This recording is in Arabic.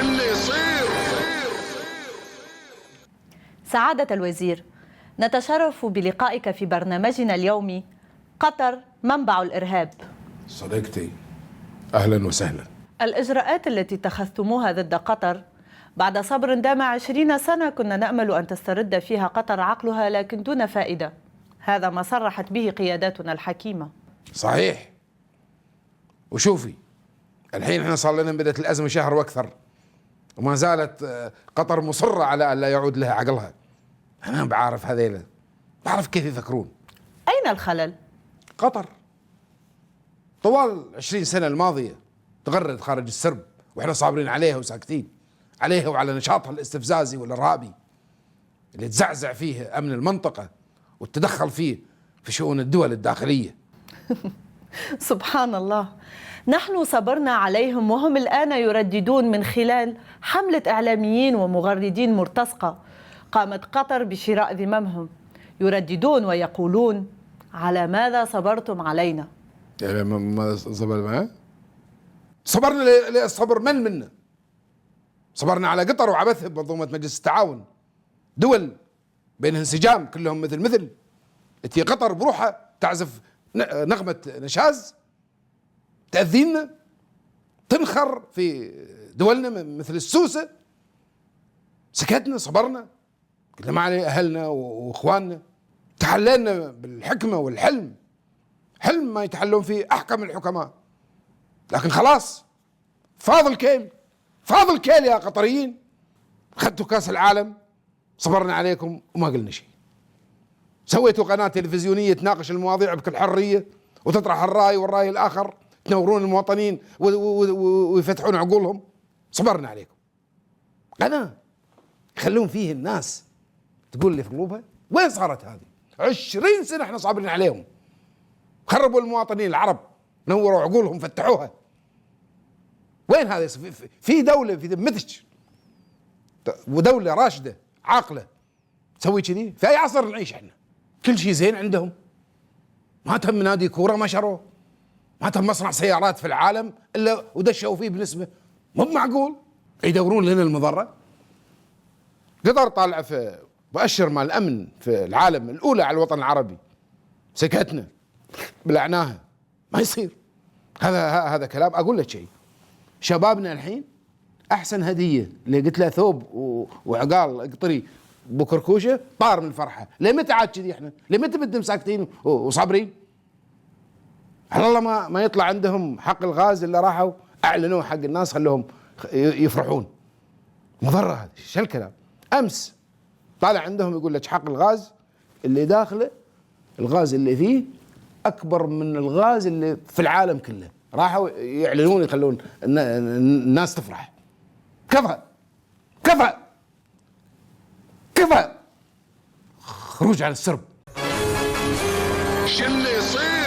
اللي يصير. سعادة الوزير، نتشرف بلقائك في برنامجنا اليومي قطر منبع الإرهاب. صديقتي أهلا وسهلا. الإجراءات التي اتخذتموها ضد قطر بعد صبر دام 20 سنة كنا نأمل أن تسترد فيها قطر عقلها، لكن دون فائدة. هذا ما صرحت به قياداتنا الحكيمة. صحيح. وشوفي الحين احنا صار لنا بدأت الأزمة شهر وأكثر وما زالت قطر مصرة على أن لا يعود لها عقلها. أنا بعرف هذيلا، بعرف كيف يفكرون. أين الخلل؟ قطر طوال 20 سنة الماضية تغرد خارج السرب وإحنا صابرين عليها وساكتين عليها وعلى نشاطها الاستفزازي والإرهابي اللي تزعزع فيه أمن المنطقة والتدخل فيه في شؤون الدول الداخلية. سبحان الله، نحن صبرنا عليهم وهم الآن يرددون من خلال حملة إعلاميين ومغردين مرتزقة قامت قطر بشراء ذممهم، يرددون ويقولون: على ماذا صبرتم علينا؟ يعني ما صبر معه؟ صبرنا للصبر من منا؟ صبرنا على قطر وعبثها بمنظومة مجلس التعاون، دول بين انسجام كلهم مثل تي قطر بروحها تعزف نغمة نشاز تأذينا، تنخر في دولنا مثل السوسة. سكتنا، صبرنا، قلنا ما عليه أهلنا وإخواننا، تحلينا بالحكمة والحلم، حلم ما يتحلون فيه أحكم الحكماء. لكن خلاص فاضل كيل، فاضل كيل يا قطريين. أخذتوا كاس العالم، صبرنا عليكم وما قلنا شيء. سويتوا قناة تلفزيونية تناقش المواضيع بكل حرية وتطرح الرأي والرأي الآخر، تنورون المواطنين ويفتحون عقولهم، صبرنا عليكم. قناة يخلون فيه الناس تقول اللي في قلوبها. وين صارت هذه؟ 20 سنة احنا صابرين عليهم، خربوا المواطنين العرب، نوروا عقولهم، فتحوها. وين هذا؟ في دولة في ذمتك ودولة راشدة عاقلة تسوي كذي؟ في أي عصر نعيش احنا؟ كل شيء زين عندهم، ما تم نادي كورة ما شروه، ما تم مصنع سيارات في العالم إلا ودشوا فيه بنسبة مو معقول. يدورون لنا المضرة. قطر طالعة في مؤشر مال الأمن في العالم الأولى على الوطن العربي، سكتنا بلعناها. ما يصير هذا كلام. أقول لك شيء، شبابنا الحين أحسن هدية اللي قلت له ثوب وعقال قطري بكركوشة طار من الفرحة. ليه متى عاد كذي احنا؟ ليه متى بدنا ساكتين وصابرين؟ على الله ما يطلع عندهم حق الغاز اللي راحوا أعلنوه حق الناس، خلوهم يفرحون. مضرة هذه، شو الكلام؟ أمس طالع عندهم يقول لك حق الغاز اللي داخله، الغاز اللي فيه أكبر من الغاز اللي في العالم كله. راحوا يعلنون يخلون الناس تفرح. كفى كفى كفى، خروج على السرب. شو اللي يصير؟